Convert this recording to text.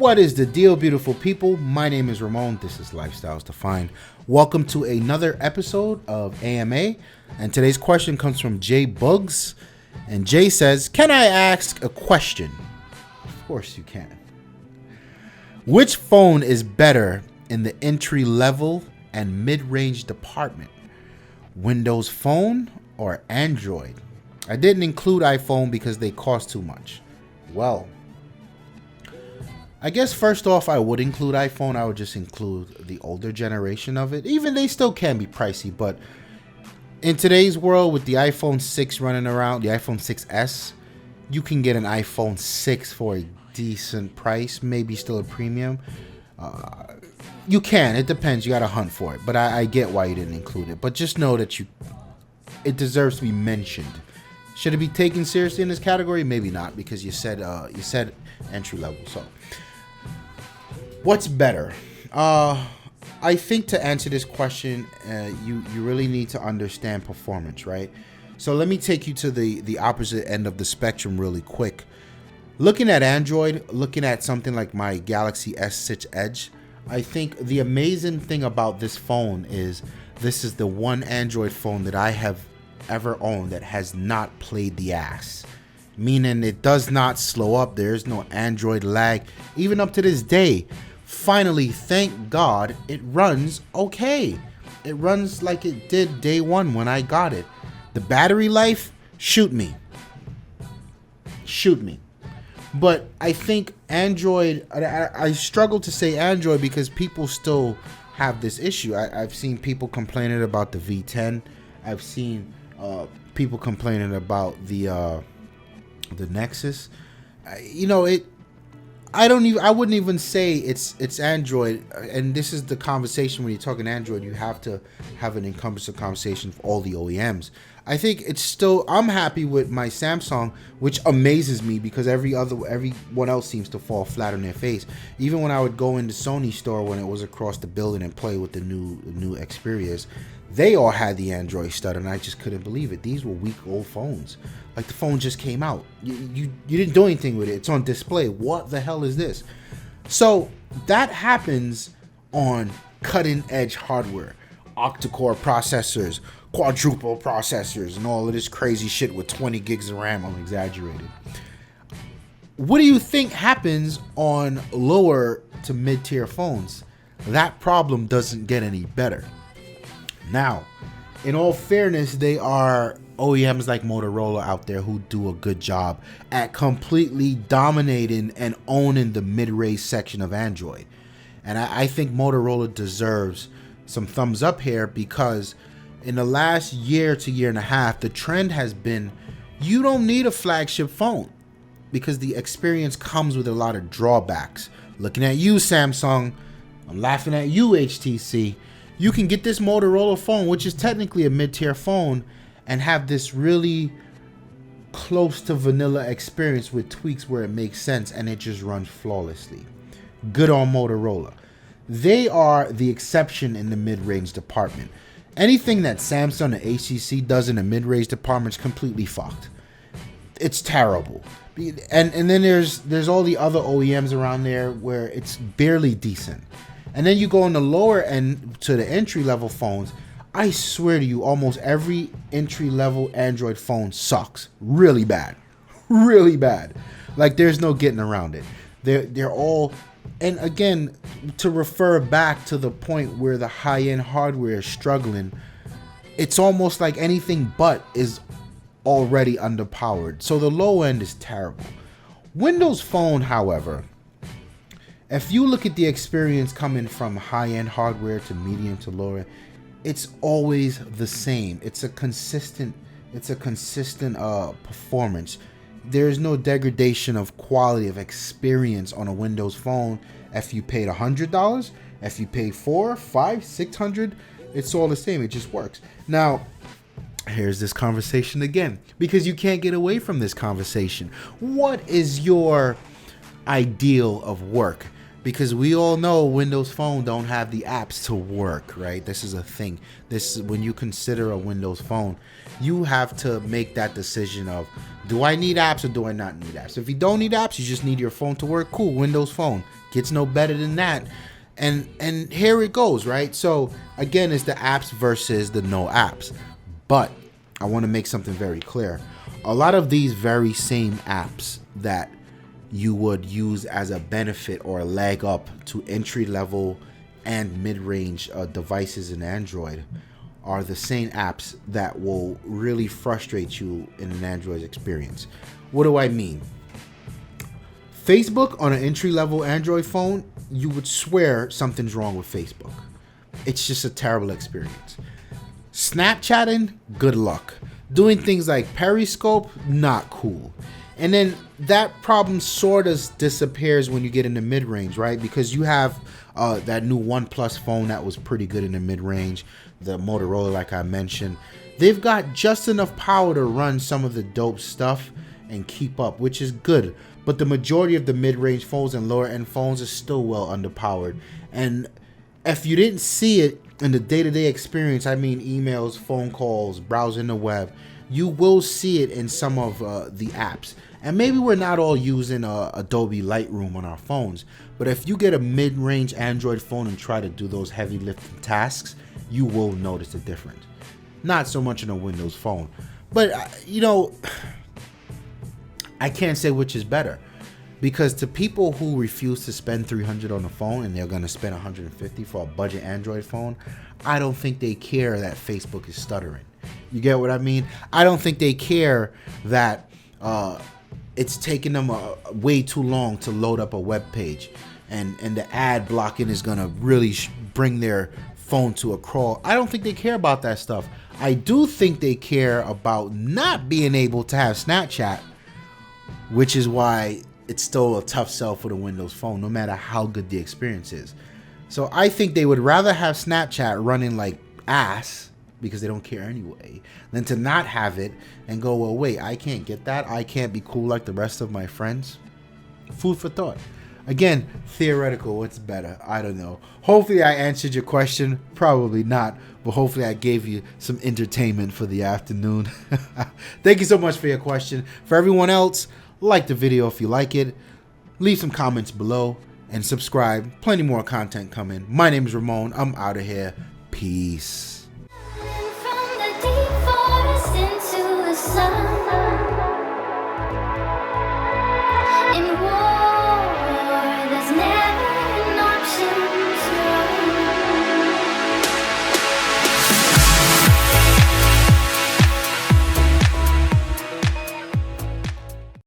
What is the deal, beautiful people? My name is Ramon. This is Lifestyles Defined. Welcome to another episode of AMA. And today's question comes from Jay Boogs. And Jay says, can I ask a question? Of course you can. Which phone is better in the entry level and mid-range department? Windows Phone or Android? I didn't include iPhone because they cost too much. Well, I guess first off, I would include iPhone. I would just include the older generation of it. Even they still can be pricey, but in today's world with the iPhone 6 running around, the iPhone 6s, you can get an iPhone 6 for a decent price, maybe still a premium. You can. It depends. You got to hunt for it. But I get why you didn't include it. But just know that it deserves to be mentioned. Should it be taken seriously in this category? Maybe not, because you said entry level. So, what's better? I think to answer this question, you really need to understand performance, right? So let me take you to the opposite end of the spectrum really quick. Looking at Android, looking at something like my Galaxy S6 Edge, I think the amazing thing about this phone is this is the one Android phone that I have ever owned that has not played the ass. Meaning it does not slow up. There's no Android lag. Even up to this day, finally, thank God, it runs okay. It runs like it did day one when I got it. The battery life, shoot me. But I think Android, I struggle to say Android because people still have this issue. I've seen people complaining about the V10. I've seen people complaining about the Nexus. I wouldn't even say it's Android. And this is the conversation when you're talking Android. You have to have an encompassing conversation for all the OEMs. I think it's still, I'm happy with my Samsung, which amazes me because everyone else seems to fall flat on their face. Even when I would go in the Sony store when it was across the building and play with the new Xperias, they all had the Android stud, and I just couldn't believe it. These were week-old phones. Like, the phone just came out. You didn't do anything with it. It's on display. What the hell is this? So that happens on cutting-edge hardware. Octa-core processors, quadruple processors, and all of this crazy shit with 20 gigs of RAM. I'm exaggerating. What do you think happens on lower to mid-tier phones? That problem doesn't get any better. Now, in all fairness, they are OEMs like Motorola out there who do a good job at completely dominating and owning the mid-range section of Android. And I think Motorola deserves some thumbs up here because in the last year to year and a half, the trend has been you don't need a flagship phone because the experience comes with a lot of drawbacks. Looking at you, Samsung, I'm laughing at you, HTC. You can get this Motorola phone, which is technically a mid-tier phone, and have this really close to vanilla experience with tweaks where it makes sense and it just runs flawlessly. Good on Motorola. They are the exception in the mid-range department. Anything that Samsung and HTC does in the mid-range department is completely fucked. It's terrible. And then there's all the other OEMs around there where it's barely decent. And then you go on the lower end to the entry-level phones. I swear to you, almost every entry-level Android phone sucks. Really bad. Really bad. Like, there's no getting around it. They're all... And again, to refer back to the point where the high-end hardware is struggling, it's almost like anything but is already underpowered. So the low end is terrible. Windows Phone, however, if you look at the experience coming from high-end hardware to medium to lower, it's always the same. It's a consistent performance. There's no degradation of quality of experience on a Windows Phone. If you paid $100, if you pay $400, $500, $600, it's all the same. It just works. Now, here's this conversation again, because you can't get away from this conversation. What is your ideal of work? Because we all know Windows Phone don't have the apps to work, right? This is a thing. This is when you consider a Windows Phone, you have to make that decision of, Do I need apps or do I not need apps? If you don't need apps, you just need your phone to work. Cool, Windows Phone gets no better than that. And here it goes, right? So again, it's the apps versus the no apps. But I want to make something very clear. A lot of these very same apps that you would use as a benefit or a leg up to entry level and mid-range devices in Android are the same apps that will really frustrate you in an Android experience. What do I mean? Facebook on an entry-level Android phone, you would swear something's wrong with Facebook. It's just a terrible experience. Snapchatting, good luck. Doing things like Periscope, not cool. And then that problem sort of disappears when you get in the mid-range, right? Because you have that new OnePlus phone that was pretty good in the mid-range. The Motorola, like I mentioned. They've got just enough power to run some of the dope stuff and keep up, which is good. But the majority of the mid-range phones and lower-end phones are still well underpowered. And if you didn't see it in the day-to-day experience, I mean emails, phone calls, browsing the web, you will see it in some of the apps. And maybe we're not all using Adobe Lightroom on our phones, but if you get a mid-range Android phone and try to do those heavy lifting tasks, you will notice the difference. Not so much in a Windows phone, but I can't say which is better, because to people who refuse to spend $300 on a phone and they're going to spend $150 for a budget Android phone, I don't think they care that Facebook is stuttering. You get what I mean? I don't think they care that it's taking them way too long to load up a web page, and the ad blocking is going to really bring their phone to a crawl. I don't think they care about that stuff. I do think they care about not being able to have Snapchat, which is why it's still a tough sell for the Windows phone, no matter how good the experience is. So I think they would rather have Snapchat running like ass, because they don't care anyway, than to not have it and go, well, wait, I can't get that. I can't be cool like the rest of my friends. Food for thought. Again, theoretical, what's better? I don't know. Hopefully I answered your question. Probably not, but hopefully I gave you some entertainment for the afternoon. Thank you so much for your question. For everyone else, like the video if you like it. Leave some comments below and subscribe. Plenty more content coming. My name is Ramon. I'm out of here. Peace.